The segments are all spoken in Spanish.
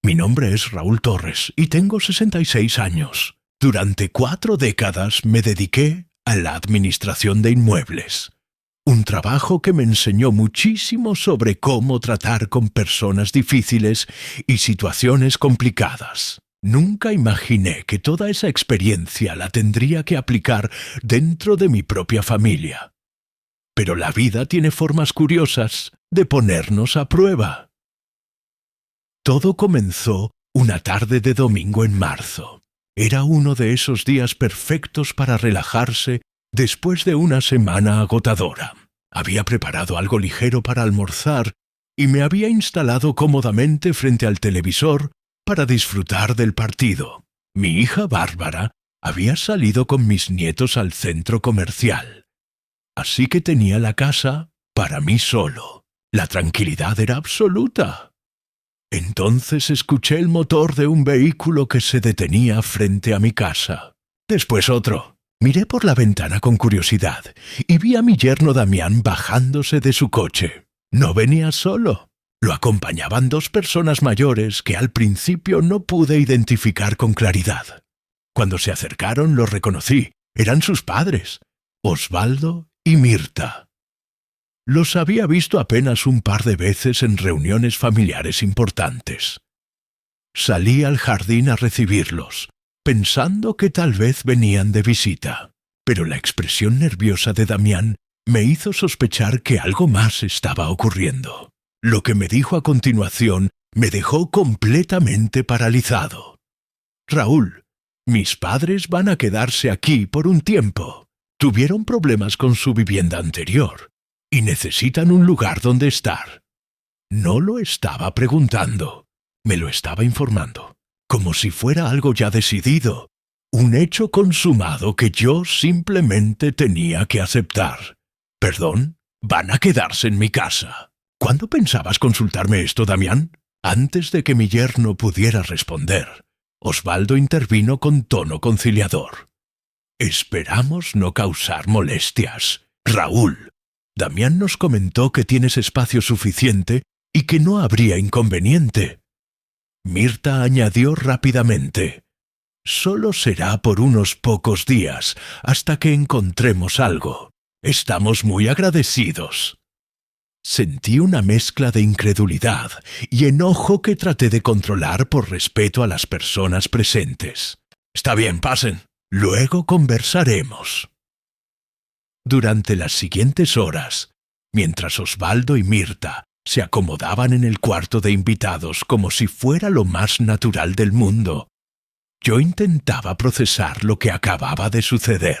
Mi nombre es Raúl Torres y tengo 66 años. Durante 4 décadas me dediqué a la administración de inmuebles. Un trabajo que me enseñó muchísimo sobre cómo tratar con personas difíciles y situaciones complicadas. Nunca imaginé que toda esa experiencia la tendría que aplicar dentro de mi propia familia. Pero la vida tiene formas curiosas de ponernos a prueba. Todo comenzó una tarde de domingo en marzo. Era uno de esos días perfectos para relajarse después de una semana agotadora. Había preparado algo ligero para almorzar y me había instalado cómodamente frente al televisor para disfrutar del partido. Mi hija Bárbara había salido con mis nietos al centro comercial, así que tenía la casa para mí solo. La tranquilidad era absoluta. Entonces escuché el motor de un vehículo que se detenía frente a mi casa. Después otro. Miré por la ventana con curiosidad y vi a mi yerno Damián bajándose de su coche. No venía solo. Lo acompañaban 2 personas mayores que al principio no pude identificar con claridad. Cuando se acercaron los reconocí. Eran sus padres, Osvaldo y Mirta. Los había visto apenas un par de veces en reuniones familiares importantes. Salí al jardín a recibirlos, pensando que tal vez venían de visita, pero la expresión nerviosa de Damián me hizo sospechar que algo más estaba ocurriendo. Lo que me dijo a continuación me dejó completamente paralizado. Raúl, mis padres van a quedarse aquí por un tiempo. Tuvieron problemas con su vivienda anterior y necesitan un lugar donde estar. No lo estaba preguntando, me lo estaba informando, como si fuera algo ya decidido, un hecho consumado que yo simplemente tenía que aceptar. ¿Perdón? ¿Van a quedarse en mi casa? ¿Cuándo pensabas consultarme esto, Damián? Antes de que mi yerno pudiera responder, Osvaldo intervino con tono conciliador. Esperamos no causar molestias. Raúl, Damián nos comentó que tienes espacio suficiente y que no habría inconveniente. Mirta añadió rápidamente: solo será por unos pocos días, hasta que encontremos algo. Estamos muy agradecidos. Sentí una mezcla de incredulidad y enojo que traté de controlar por respeto a las personas presentes. Está bien, pasen. Luego conversaremos. Durante las siguientes horas, mientras Osvaldo y Mirta se acomodaban en el cuarto de invitados como si fuera lo más natural del mundo, yo intentaba procesar lo que acababa de suceder.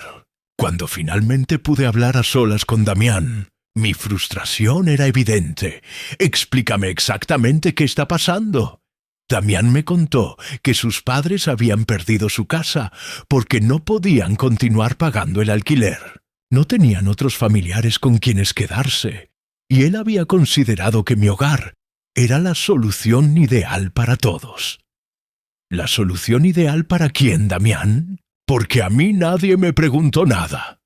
Cuando finalmente pude hablar a solas con Damián, mi frustración era evidente. Explícame exactamente qué está pasando. Damián me contó que sus padres habían perdido su casa porque no podían continuar pagando el alquiler. No tenían otros familiares con quienes quedarse, y él había considerado que mi hogar era la solución ideal para todos. ¿La solución ideal para quién, Damián? Porque a mí nadie me preguntó nada.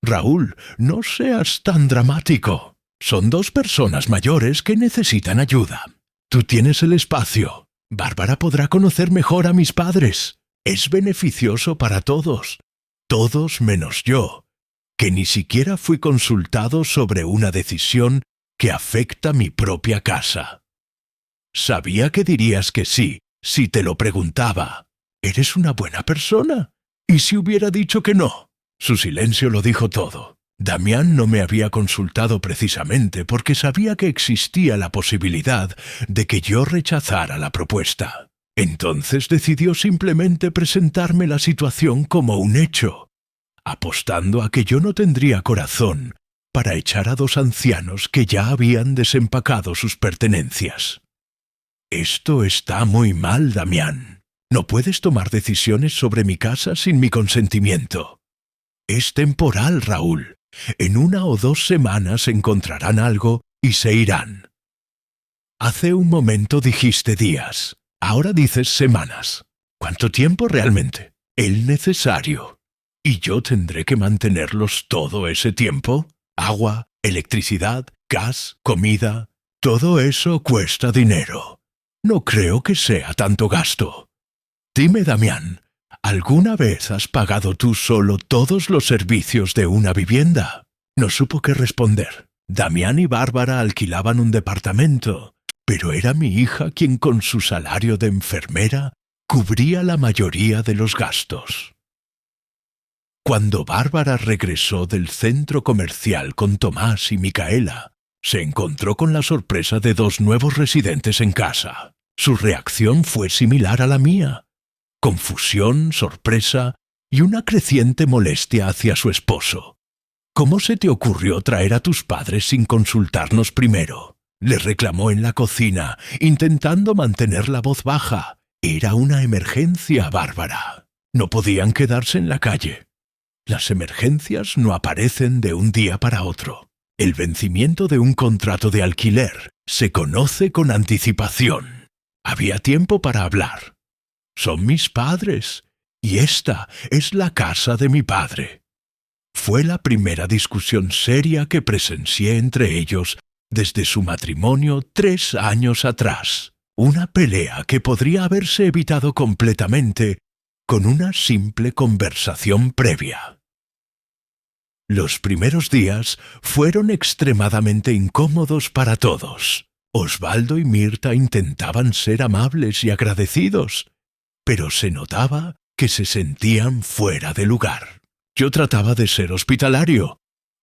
Raúl, no seas tan dramático. Son 2 personas mayores que necesitan ayuda. Tú tienes el espacio. Bárbara podrá conocer mejor a mis padres. Es beneficioso para todos. Todos menos yo, que ni siquiera fui consultado sobre una decisión que afecta mi propia casa. Sabía que dirías que sí, si te lo preguntaba. Eres una buena persona. ¿Y si hubiera dicho que no? Su silencio lo dijo todo. Damián no me había consultado precisamente porque sabía que existía la posibilidad de que yo rechazara la propuesta. Entonces decidió simplemente presentarme la situación como un hecho, apostando a que yo no tendría corazón para echar a 2 ancianos que ya habían desempacado sus pertenencias. Esto está muy mal, Damián. No puedes tomar decisiones sobre mi casa sin mi consentimiento. Es temporal, Raúl. En 1 o 2 semanas encontrarán algo y se irán. Hace un momento dijiste días, ahora dices semanas. ¿Cuánto tiempo realmente? El necesario. ¿Y yo tendré que mantenerlos todo ese tiempo? Agua, electricidad, gas, comida, todo eso cuesta dinero. No creo que sea tanto gasto. Dime, Damián, ¿alguna vez has pagado tú solo todos los servicios de una vivienda? No supo qué responder. Damián y Bárbara alquilaban un departamento, pero era mi hija quien con su salario de enfermera cubría la mayoría de los gastos. Cuando Bárbara regresó del centro comercial con Tomás y Micaela, se encontró con la sorpresa de dos nuevos residentes en casa. Su reacción fue similar a la mía: confusión, sorpresa y una creciente molestia hacia su esposo. «¿Cómo se te ocurrió traer a tus padres sin consultarnos primero?», le reclamó en la cocina, intentando mantener la voz baja. Era una emergencia, Bárbara. No podían quedarse en la calle. Las emergencias no aparecen de un día para otro. El vencimiento de un contrato de alquiler se conoce con anticipación. Había tiempo para hablar. Son mis padres, y esta es la casa de mi padre. Fue la primera discusión seria que presencié entre ellos desde su matrimonio 3 años atrás. Una pelea que podría haberse evitado completamente con una simple conversación previa. Los primeros días fueron extremadamente incómodos para todos. Osvaldo y Mirta intentaban ser amables y agradecidos, pero se notaba que se sentían fuera de lugar. Yo trataba de ser hospitalario,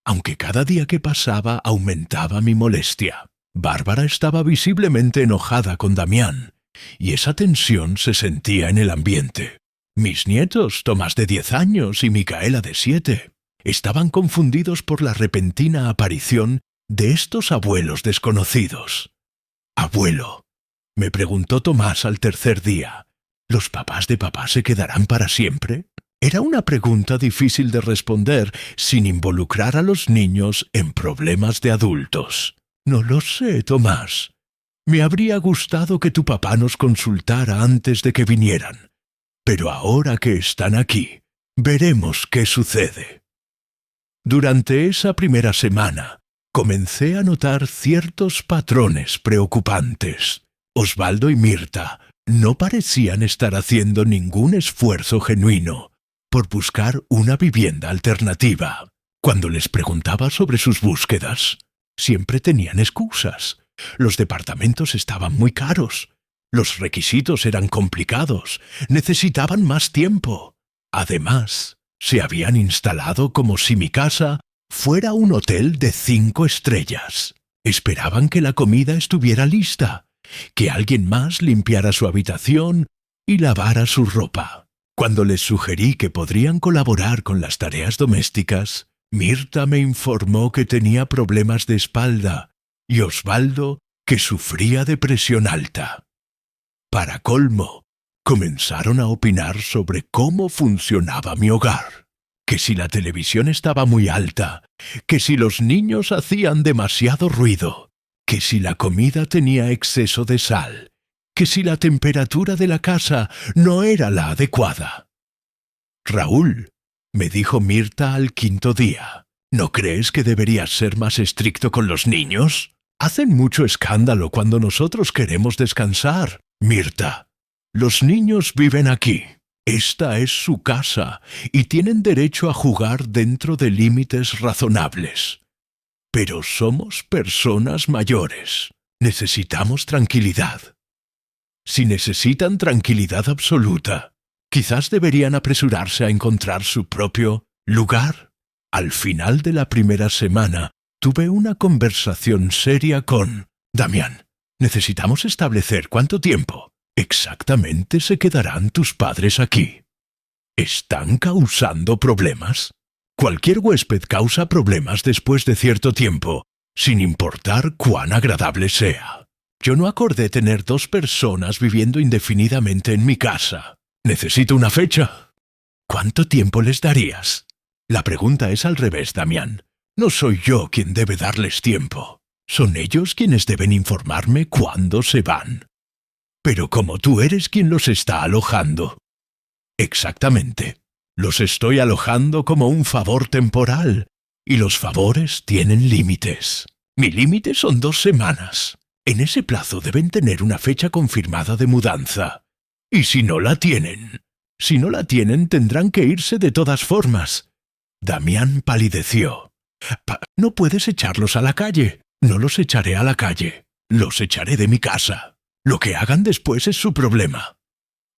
aunque cada día que pasaba aumentaba mi molestia. Bárbara estaba visiblemente enojada con Damián, y esa tensión se sentía en el ambiente. Mis nietos, Tomás de 10 años y Micaela de 7, estaban confundidos por la repentina aparición de estos abuelos desconocidos. «Abuelo», me preguntó Tomás al tercer día, ¿los papás de papá se quedarán para siempre? Era una pregunta difícil de responder sin involucrar a los niños en problemas de adultos. «No lo sé, Tomás. Me habría gustado que tu papá nos consultara antes de que vinieran, pero ahora que están aquí, veremos qué sucede». Durante esa primera semana, comencé a notar ciertos patrones preocupantes. Osvaldo y Mirta no parecían estar haciendo ningún esfuerzo genuino por buscar una vivienda alternativa. Cuando les preguntaba sobre sus búsquedas, siempre tenían excusas. Los departamentos estaban muy caros, los requisitos eran complicados, necesitaban más tiempo. Además, se habían instalado como si mi casa fuera un hotel de 5 estrellas. Esperaban que la comida estuviera lista, que alguien más limpiara su habitación y lavara su ropa. Cuando les sugerí que podrían colaborar con las tareas domésticas, Mirta me informó que tenía problemas de espalda y Osvaldo que sufría de presión alta. Para colmo, comenzaron a opinar sobre cómo funcionaba mi hogar. Que si la televisión estaba muy alta, que si los niños hacían demasiado ruido, que si la comida tenía exceso de sal, que si la temperatura de la casa no era la adecuada. «Raúl», me dijo Mirta al 5.º día, ¿no crees que deberías ser más estricto con los niños? Hacen mucho escándalo cuando nosotros queremos descansar. Mirta, los niños viven aquí. Esta es su casa y tienen derecho a jugar dentro de límites razonables. Pero somos personas mayores. Necesitamos tranquilidad. Si necesitan tranquilidad absoluta, quizás deberían apresurarse a encontrar su propio lugar». Al final de la primera semana, tuve una conversación seria con Damián. «Necesitamos establecer cuánto tiempo exactamente se quedarán tus padres aquí. ¿Están causando problemas? Cualquier huésped causa problemas después de cierto tiempo, sin importar cuán agradable sea. Yo no acordé tener 2 personas viviendo indefinidamente en mi casa. Necesito una fecha». «¿Cuánto tiempo les darías?» La pregunta es al revés, Damián. No soy yo quien debe darles tiempo. Son ellos quienes deben informarme cuándo se van. Pero como tú eres quien los está alojando. Exactamente. Los estoy alojando como un favor temporal, y los favores tienen límites. Mi límite son 2 semanas. En ese plazo deben tener una fecha confirmada de mudanza. Y si no la tienen, tendrán que irse de todas formas. Damián palideció. No puedes echarlos a la calle. No los echaré a la calle. Los echaré de mi casa. Lo que hagan después es su problema.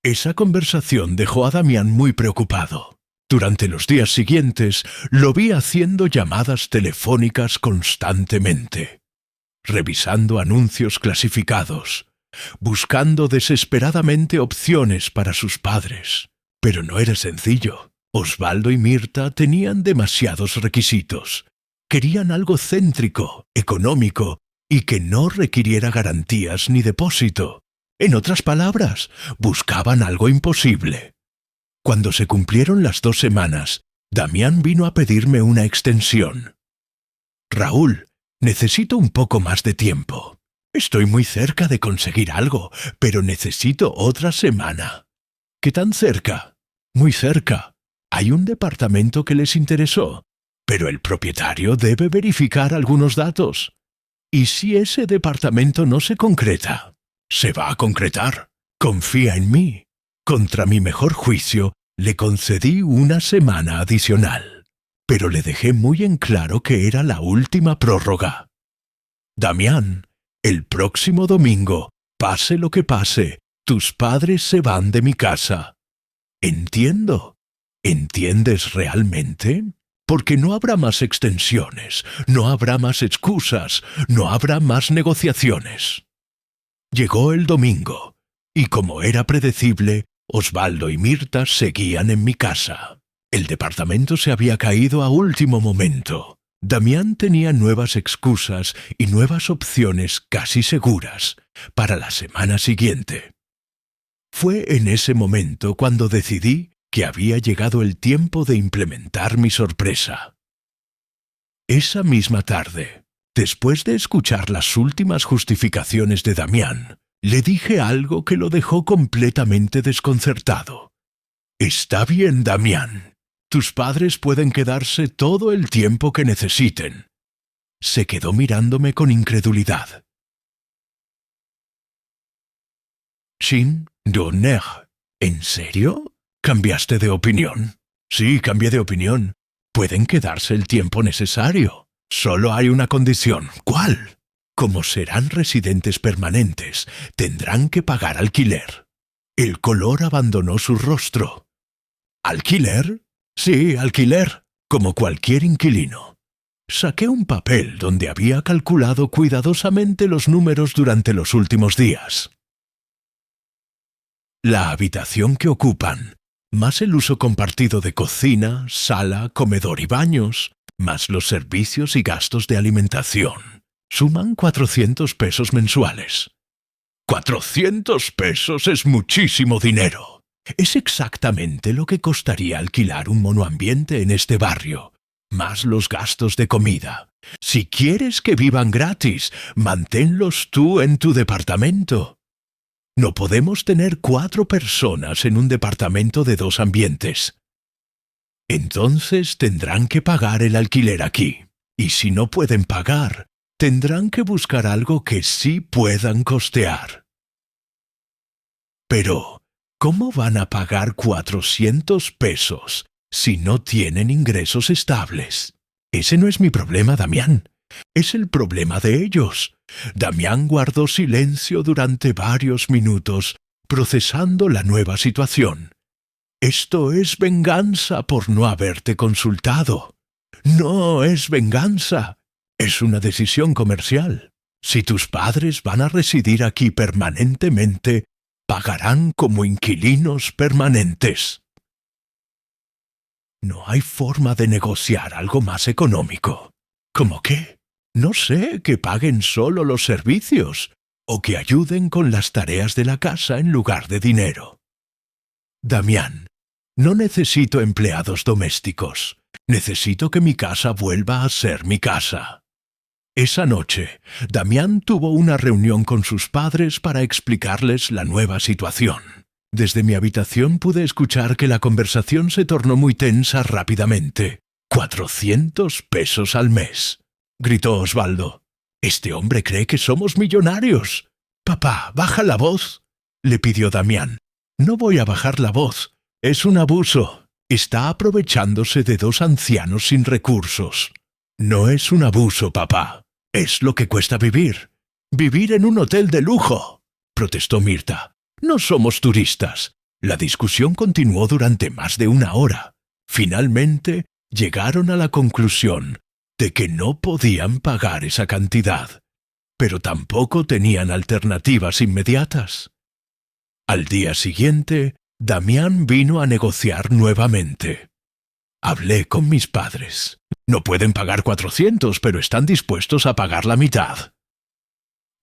Esa conversación dejó a Damián muy preocupado. Durante los días siguientes lo vi haciendo llamadas telefónicas constantemente, revisando anuncios clasificados, buscando desesperadamente opciones para sus padres. Pero no era sencillo. Osvaldo y Mirta tenían demasiados requisitos. Querían algo céntrico, económico y que no requiriera garantías ni depósito. En otras palabras, buscaban algo imposible. Cuando se cumplieron las 2 semanas, Damián vino a pedirme una extensión. Raúl, necesito un poco más de tiempo. Estoy muy cerca de conseguir algo, pero necesito otra semana. ¿Qué tan cerca? Muy cerca. Hay un departamento que les interesó, pero el propietario debe verificar algunos datos. ¿Y si ese departamento no se concreta? Se va a concretar. Confía en mí. Contra mi mejor juicio, le concedí una semana adicional, pero le dejé muy en claro que era la última prórroga. Damián, el próximo domingo, pase lo que pase, tus padres se van de mi casa. Entiendo. ¿Entiendes realmente? Porque no habrá más extensiones, no habrá más excusas, no habrá más negociaciones. Llegó el domingo, y como era predecible, Osvaldo y Mirta seguían en mi casa. El departamento se había caído a último momento. Damián tenía nuevas excusas y nuevas opciones casi seguras para la semana siguiente. Fue en ese momento cuando decidí que había llegado el tiempo de implementar mi sorpresa. Esa misma tarde, después de escuchar las últimas justificaciones de Damián, le dije algo que lo dejó completamente desconcertado. Está bien, Damián. Tus padres pueden quedarse todo el tiempo que necesiten. Se quedó mirándome con incredulidad. Chin Doner. ¿En serio? ¿Cambiaste de opinión? Sí, cambié de opinión. Pueden quedarse el tiempo necesario. Solo hay una condición. ¿Cuál? Como serán residentes permanentes, tendrán que pagar alquiler. El color abandonó su rostro. ¿Alquiler? Sí, alquiler, como cualquier inquilino. Saqué un papel donde había calculado cuidadosamente los números durante los últimos días. La habitación que ocupan, más el uso compartido de cocina, sala, comedor y baños, más los servicios y gastos de alimentación, suman 400 pesos mensuales. 400 pesos es muchísimo dinero. Es exactamente lo que costaría alquilar un monoambiente en este barrio, más los gastos de comida. Si quieres que vivan gratis, manténlos tú en tu departamento. No podemos tener 4 personas en un departamento de 2 ambientes. Entonces tendrán que pagar el alquiler aquí. Y si no pueden pagar, tendrán que buscar algo que sí puedan costear. Pero, ¿cómo van a pagar 400 pesos si no tienen ingresos estables? Ese no es mi problema, Damián. Es el problema de ellos. Damián guardó silencio durante varios minutos, procesando la nueva situación. Esto es venganza por no haberte consultado. No es venganza. Es una decisión comercial. Si tus padres van a residir aquí permanentemente, pagarán como inquilinos permanentes. No hay forma de negociar algo más económico. ¿Cómo qué? No sé, que paguen solo los servicios o que ayuden con las tareas de la casa en lugar de dinero. Damián, no necesito empleados domésticos. Necesito que mi casa vuelva a ser mi casa. Esa noche, Damián tuvo una reunión con sus padres para explicarles la nueva situación. Desde mi habitación pude escuchar que la conversación se tornó muy tensa rápidamente. 400 pesos al mes, gritó Osvaldo. Este hombre cree que somos millonarios. Papá, baja la voz, le pidió Damián. No voy a bajar la voz. Es un abuso. Está aprovechándose de dos ancianos sin recursos. No es un abuso, papá. Es lo que cuesta vivir. Vivir en un hotel de lujo, protestó Mirta. No somos turistas. La discusión continuó durante más de una hora. Finalmente, llegaron a la conclusión de que no podían pagar esa cantidad, pero tampoco tenían alternativas inmediatas. Al día siguiente, Damián vino a negociar nuevamente. Hablé con mis padres. No pueden pagar 400, pero están dispuestos a pagar la mitad.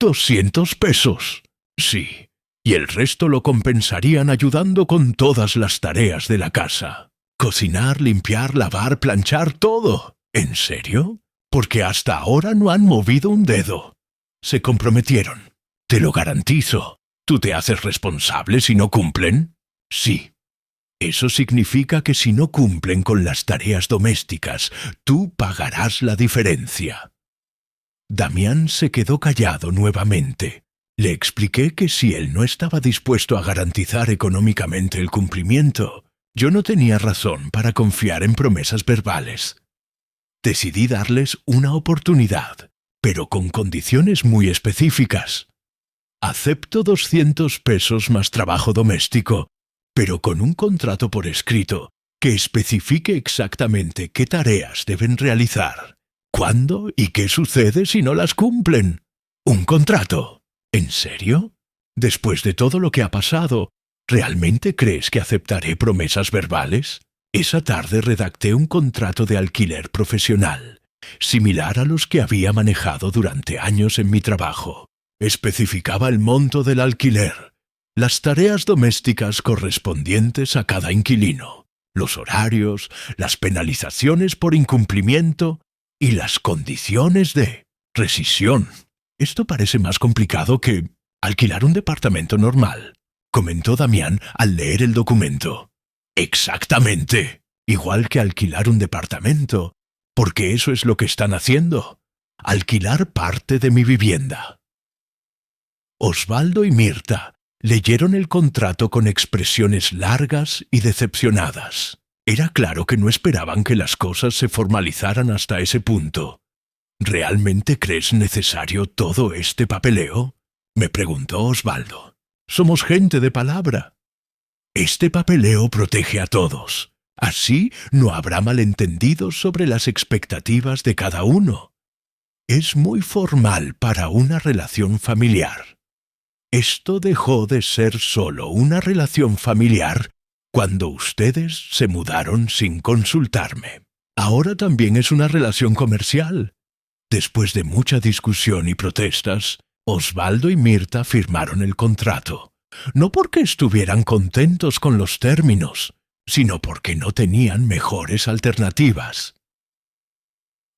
200 pesos. Sí, y el resto lo compensarían ayudando con todas las tareas de la casa. Cocinar, limpiar, lavar, planchar, todo. ¿En serio? Porque hasta ahora no han movido un dedo. Se comprometieron. Te lo garantizo. ¿Tú te haces responsable si no cumplen? Sí. Eso significa que si no cumplen con las tareas domésticas, tú pagarás la diferencia. Damián se quedó callado nuevamente. Le expliqué que si él no estaba dispuesto a garantizar económicamente el cumplimiento, yo no tenía razón para confiar en promesas verbales. Decidí darles una oportunidad, pero con condiciones muy específicas. Acepto 200 pesos más trabajo doméstico, pero con un contrato por escrito que especifique exactamente qué tareas deben realizar, cuándo y qué sucede si no las cumplen. ¿Un contrato? ¿En serio? Después de todo lo que ha pasado, ¿realmente crees que aceptaré promesas verbales? Esa tarde redacté un contrato de alquiler profesional, similar a los que había manejado durante años en mi trabajo. Especificaba el monto del alquiler, las tareas domésticas correspondientes a cada inquilino, los horarios, las penalizaciones por incumplimiento y las condiciones de rescisión. Esto parece más complicado que alquilar un departamento normal, comentó Damián al leer el documento. Exactamente, igual que alquilar un departamento, porque eso es lo que están haciendo, alquilar parte de mi vivienda. Osvaldo y Mirta leyeron el contrato con expresiones largas y decepcionadas. Era claro que no esperaban que las cosas se formalizaran hasta ese punto. ¿Realmente crees necesario todo este papeleo?, me preguntó Osvaldo. Somos gente de palabra. Este papeleo protege a todos. Así no habrá malentendidos sobre las expectativas de cada uno. Es muy formal para una relación familiar. Esto dejó de ser solo una relación familiar cuando ustedes se mudaron sin consultarme. Ahora también es una relación comercial. Después de mucha discusión y protestas, Osvaldo y Mirta firmaron el contrato, no porque estuvieran contentos con los términos, sino porque no tenían mejores alternativas.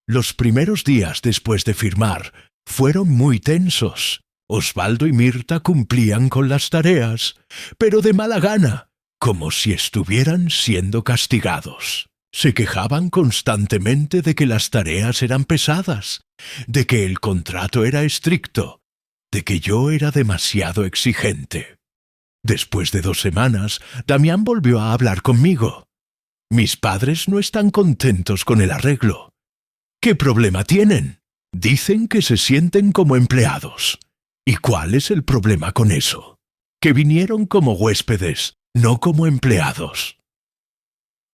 Los primeros días después de firmar fueron muy tensos. Osvaldo y Mirta cumplían con las tareas, pero de mala gana, como si estuvieran siendo castigados. Se quejaban constantemente de que las tareas eran pesadas, de que el contrato era estricto, de que yo era demasiado exigente. Después de 2 semanas, Damián volvió a hablar conmigo. Mis padres no están contentos con el arreglo. ¿Qué problema tienen? Dicen que se sienten como empleados. ¿Y cuál es el problema con eso? Que vinieron como huéspedes, no como empleados.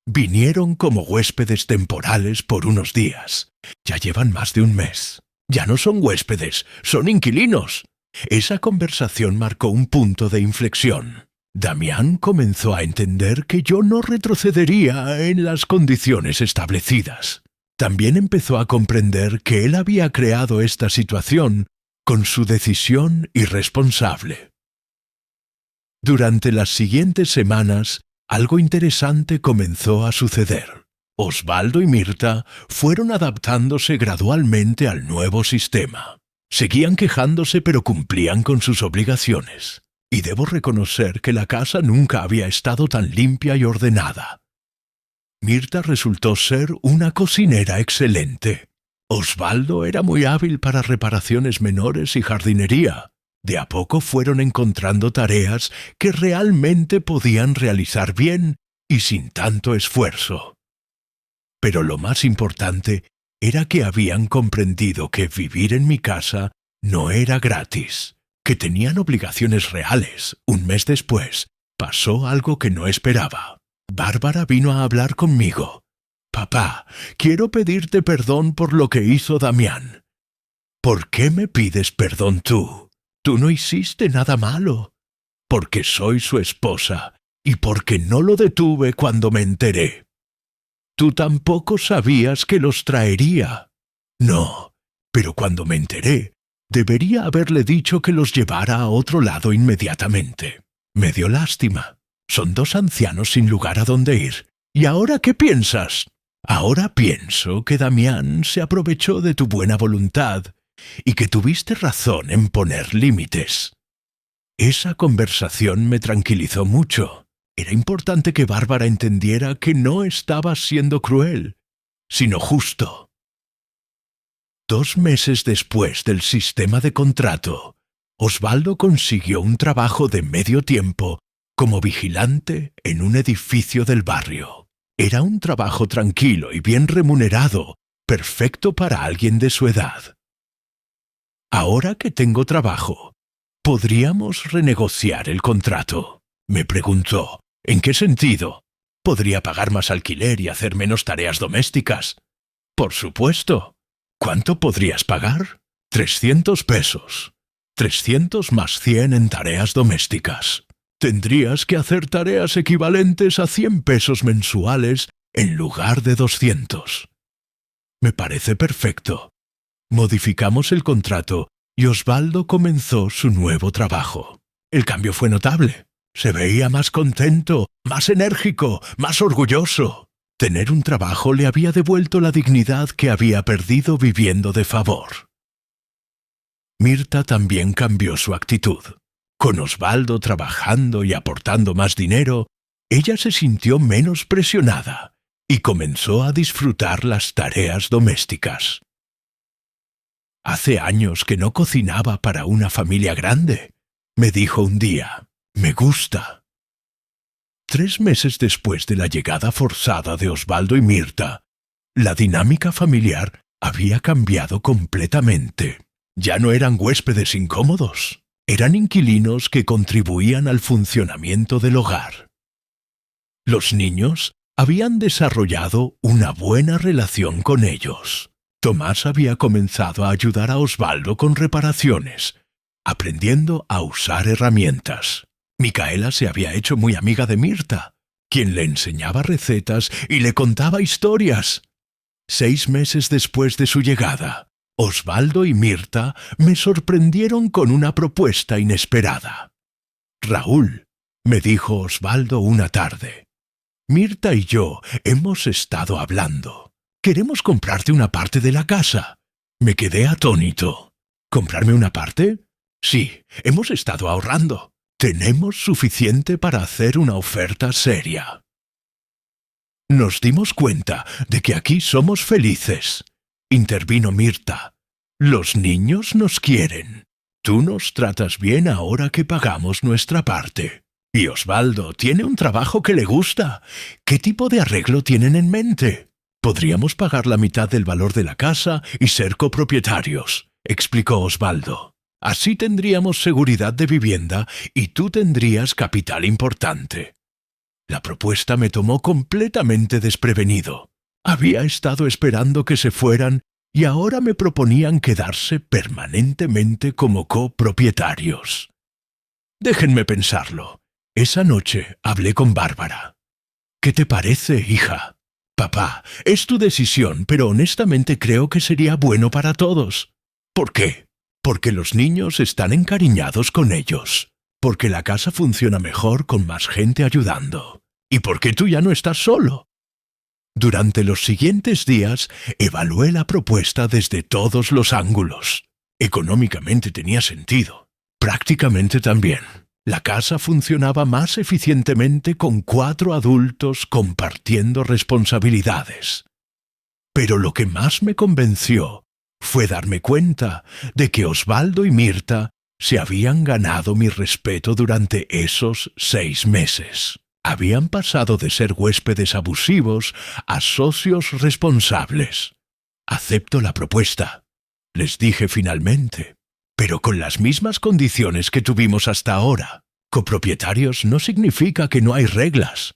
Vinieron como huéspedes temporales por unos días. Ya llevan más de un mes. Ya no son huéspedes, son inquilinos. Esa conversación marcó un punto de inflexión. Damián comenzó a entender que yo no retrocedería en las condiciones establecidas. También empezó a comprender que él había creado esta situación con su decisión irresponsable. Durante las siguientes semanas, algo interesante comenzó a suceder. Osvaldo y Mirta fueron adaptándose gradualmente al nuevo sistema. Seguían quejándose pero cumplían con sus obligaciones. Y debo reconocer que la casa nunca había estado tan limpia y ordenada. Mirta resultó ser una cocinera excelente. Osvaldo era muy hábil para reparaciones menores y jardinería. De a poco fueron encontrando tareas que realmente podían realizar bien y sin tanto esfuerzo. Pero lo más importante era que habían comprendido que vivir en mi casa no era gratis, que tenían obligaciones reales. Un mes después, pasó algo que no esperaba. Bárbara vino a hablar conmigo. «Papá, quiero pedirte perdón por lo que hizo Damián». «¿Por qué me pides perdón tú? Tú no hiciste nada malo». «Porque soy su esposa y porque no lo detuve cuando me enteré». «Tú tampoco sabías que los traería». «No, pero cuando me enteré, debería haberle dicho que los llevara a otro lado inmediatamente. Me dio lástima. Son dos ancianos sin lugar a dónde ir. ¿Y ahora qué piensas?» «Ahora pienso que Damián se aprovechó de tu buena voluntad y que tuviste razón en poner límites». Esa conversación me tranquilizó mucho. Era importante que Bárbara entendiera que no estaba siendo cruel, sino justo. 2 meses después del sistema de contrato, Osvaldo consiguió un trabajo de medio tiempo como vigilante en un edificio del barrio. Era un trabajo tranquilo y bien remunerado, perfecto para alguien de su edad. «Ahora que tengo trabajo, ¿podríamos renegociar el contrato?», me preguntó. «¿En qué sentido? ¿Podría pagar más alquiler y hacer menos tareas domésticas?». «Por supuesto». «¿Cuánto podrías pagar?». 300 pesos. 300 más 100 en tareas domésticas. Tendrías que hacer tareas equivalentes a 100 pesos mensuales en lugar de 200. «Me parece perfecto». Modificamos el contrato y Osvaldo comenzó su nuevo trabajo. El cambio fue notable. Se veía más contento, más enérgico, más orgulloso. Tener un trabajo le había devuelto la dignidad que había perdido viviendo de favor. Mirta también cambió su actitud. Con Osvaldo trabajando y aportando más dinero, ella se sintió menos presionada y comenzó a disfrutar las tareas domésticas. «Hace años que no cocinaba para una familia grande», me dijo un día. «Me gusta». 3 meses después de la llegada forzada de Osvaldo y Mirta, la dinámica familiar había cambiado completamente. Ya no eran huéspedes incómodos. Eran inquilinos que contribuían al funcionamiento del hogar. Los niños habían desarrollado una buena relación con ellos. Tomás había comenzado a ayudar a Osvaldo con reparaciones, aprendiendo a usar herramientas. Micaela se había hecho muy amiga de Mirta, quien le enseñaba recetas y le contaba historias. 6 meses después de su llegada, Osvaldo y Mirta me sorprendieron con una propuesta inesperada. «Raúl», me dijo Osvaldo una tarde, «Mirta y yo hemos estado hablando. Queremos comprarte una parte de la casa». Me quedé atónito. «¿Comprarme una parte?». «Sí, hemos estado ahorrando. Tenemos suficiente para hacer una oferta seria». Nos dimos cuenta de que aquí somos felices. Intervino Mirta. «Los niños nos quieren. Tú nos tratas bien ahora que pagamos nuestra parte. Y Osvaldo tiene un trabajo que le gusta. ¿Qué tipo de arreglo tienen en mente?». «Podríamos pagar la mitad del valor de la casa y ser copropietarios», explicó Osvaldo. «Así tendríamos seguridad de vivienda y tú tendrías capital importante». La propuesta me tomó completamente desprevenido. Había estado esperando que se fueran y ahora me proponían quedarse permanentemente como copropietarios. Déjenme pensarlo. Esa noche hablé con Bárbara. «¿Qué te parece, hija?». «Papá, es tu decisión, pero honestamente creo que sería bueno para todos». «¿Por qué?». «Porque los niños están encariñados con ellos. Porque la casa funciona mejor con más gente ayudando. Y porque tú ya no estás solo». Durante los siguientes días evalué la propuesta desde todos los ángulos. Económicamente tenía sentido. Prácticamente también. La casa funcionaba más eficientemente con 4 adultos compartiendo responsabilidades. Pero lo que más me convenció fue darme cuenta de que Osvaldo y Mirta se habían ganado mi respeto durante esos 6 meses. Habían pasado de ser huéspedes abusivos a socios responsables. Acepto la propuesta, les dije finalmente, pero con las mismas condiciones que tuvimos hasta ahora. Copropietarios no significa que no hay reglas.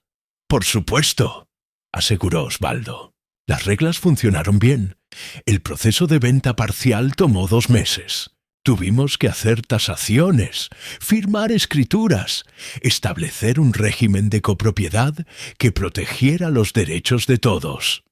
Por supuesto, aseguró Osvaldo. Las reglas funcionaron bien. El proceso de venta parcial tomó 2 meses. Tuvimos que hacer tasaciones, firmar escrituras, establecer un régimen de copropiedad que protegiera los derechos de todos.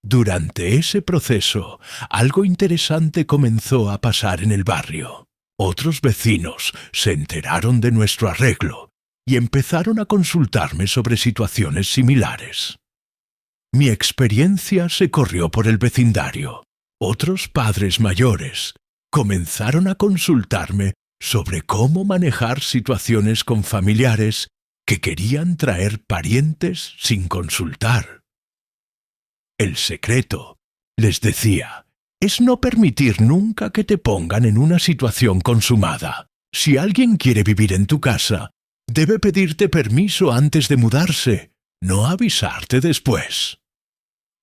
Durante ese proceso, algo interesante comenzó a pasar en el barrio. Otros vecinos se enteraron de nuestro arreglo y empezaron a consultarme sobre situaciones similares. Mi experiencia se corrió por el vecindario. Otros padres mayores comenzaron a consultarme sobre cómo manejar situaciones con familiares que querían traer parientes sin consultar. El secreto, les decía, es no permitir nunca que te pongan en una situación consumada. Si alguien quiere vivir en tu casa, debe pedirte permiso antes de mudarse, no avisarte después.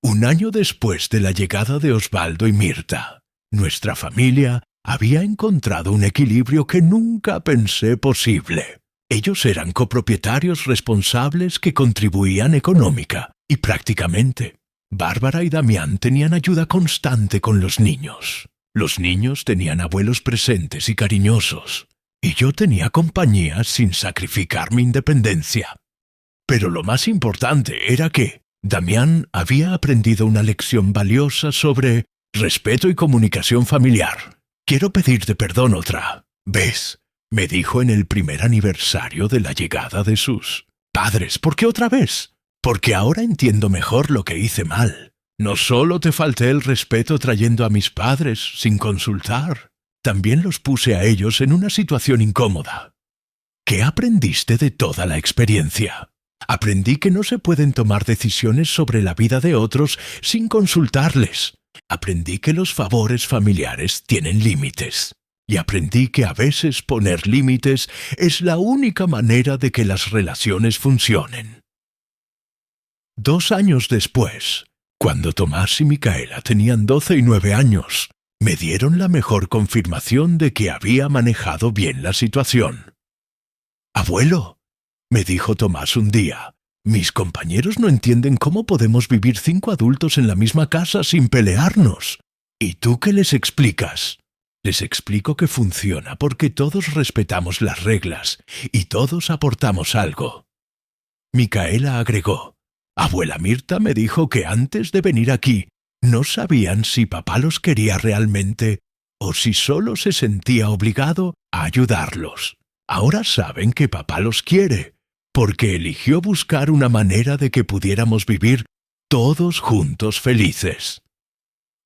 1 año después de la llegada de Osvaldo y Mirta, nuestra familia había encontrado un equilibrio que nunca pensé posible. Ellos eran copropietarios responsables que contribuían económica y prácticamente. Bárbara y Damián tenían ayuda constante con los niños. Los niños tenían abuelos presentes y cariñosos, y yo tenía compañía sin sacrificar mi independencia. Pero lo más importante era que Damián había aprendido una lección valiosa sobre respeto y comunicación familiar. Quiero pedirte perdón otra vez, me dijo en el primer aniversario de la llegada de sus padres. ¿Por qué otra vez? Porque ahora entiendo mejor lo que hice mal. No solo te falté el respeto trayendo a mis padres sin consultar, también los puse a ellos en una situación incómoda. ¿Qué aprendiste de toda la experiencia? Aprendí que no se pueden tomar decisiones sobre la vida de otros sin consultarles. Aprendí que los favores familiares tienen límites. Y aprendí que a veces poner límites es la única manera de que las relaciones funcionen. 2 años después, cuando Tomás y Micaela tenían 12 y 9 años, me dieron la mejor confirmación de que había manejado bien la situación. «Abuelo», me dijo Tomás un día, «mis compañeros no entienden cómo podemos vivir 5 adultos en la misma casa sin pelearnos. ¿Y tú qué les explicas?» Les explico que funciona porque todos respetamos las reglas y todos aportamos algo. Micaela agregó, «Abuela Mirta me dijo que antes de venir aquí no sabían si papá los quería realmente o si solo se sentía obligado a ayudarlos. Ahora saben que papá los quiere, porque eligió buscar una manera de que pudiéramos vivir todos juntos felices».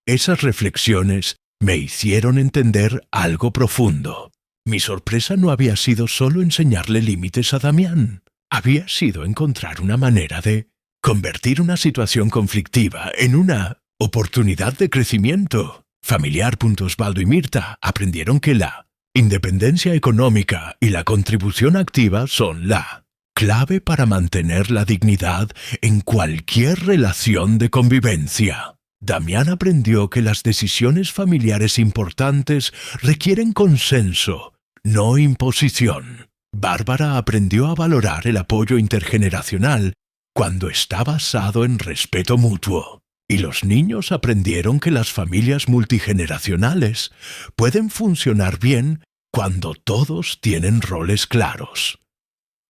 Esas reflexiones me hicieron entender algo profundo. Mi sorpresa no había sido solo enseñarle límites a Damián. Había sido encontrar una manera de convertir una situación conflictiva en una oportunidad de crecimiento. Familiar. Osvaldo y Mirta aprendieron que la independencia económica y la contribución activa son la clave para mantener la dignidad en cualquier relación de convivencia. Damián aprendió que las decisiones familiares importantes requieren consenso, no imposición. Bárbara aprendió a valorar el apoyo intergeneracional cuando está basado en respeto mutuo. Y los niños aprendieron que las familias multigeneracionales pueden funcionar bien cuando todos tienen roles claros.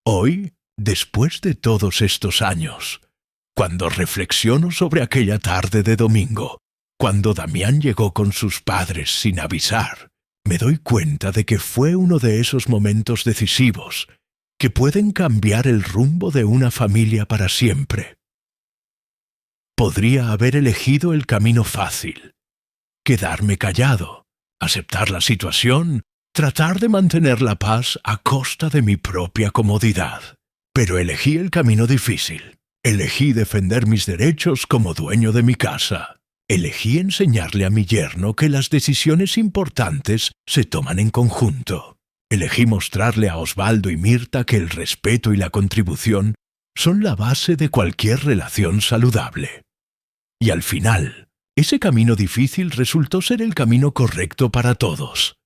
Hoy, después de todos estos años, cuando reflexiono sobre aquella tarde de domingo, cuando Damián llegó con sus padres sin avisar, me doy cuenta de que fue uno de esos momentos decisivos que pueden cambiar el rumbo de una familia para siempre. Podría haber elegido el camino fácil, quedarme callado, aceptar la situación, tratar de mantener la paz a costa de mi propia comodidad. Pero elegí el camino difícil. Elegí defender mis derechos como dueño de mi casa. Elegí enseñarle a mi yerno que las decisiones importantes se toman en conjunto. Elegí mostrarle a Osvaldo y Mirta que el respeto y la contribución son la base de cualquier relación saludable. Y al final, ese camino difícil resultó ser el camino correcto para todos.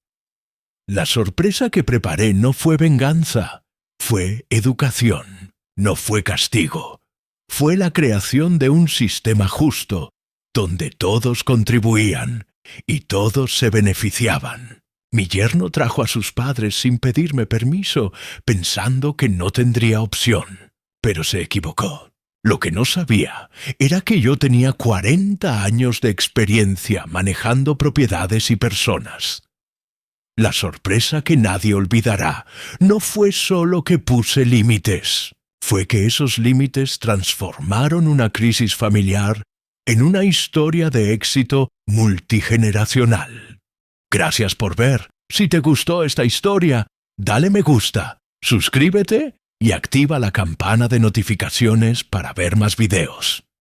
La sorpresa que preparé no fue venganza, fue educación, no fue castigo. Fue la creación de un sistema justo, donde todos contribuían y todos se beneficiaban. Mi yerno trajo a sus padres sin pedirme permiso, pensando que no tendría opción. Pero se equivocó. Lo que no sabía era que yo tenía 40 años de experiencia manejando propiedades y personas. La sorpresa que nadie olvidará no fue solo que puse límites, fue que esos límites transformaron una crisis familiar en una historia de éxito multigeneracional. Gracias por ver. Si te gustó esta historia, dale me gusta, suscríbete y activa la campana de notificaciones para ver más videos.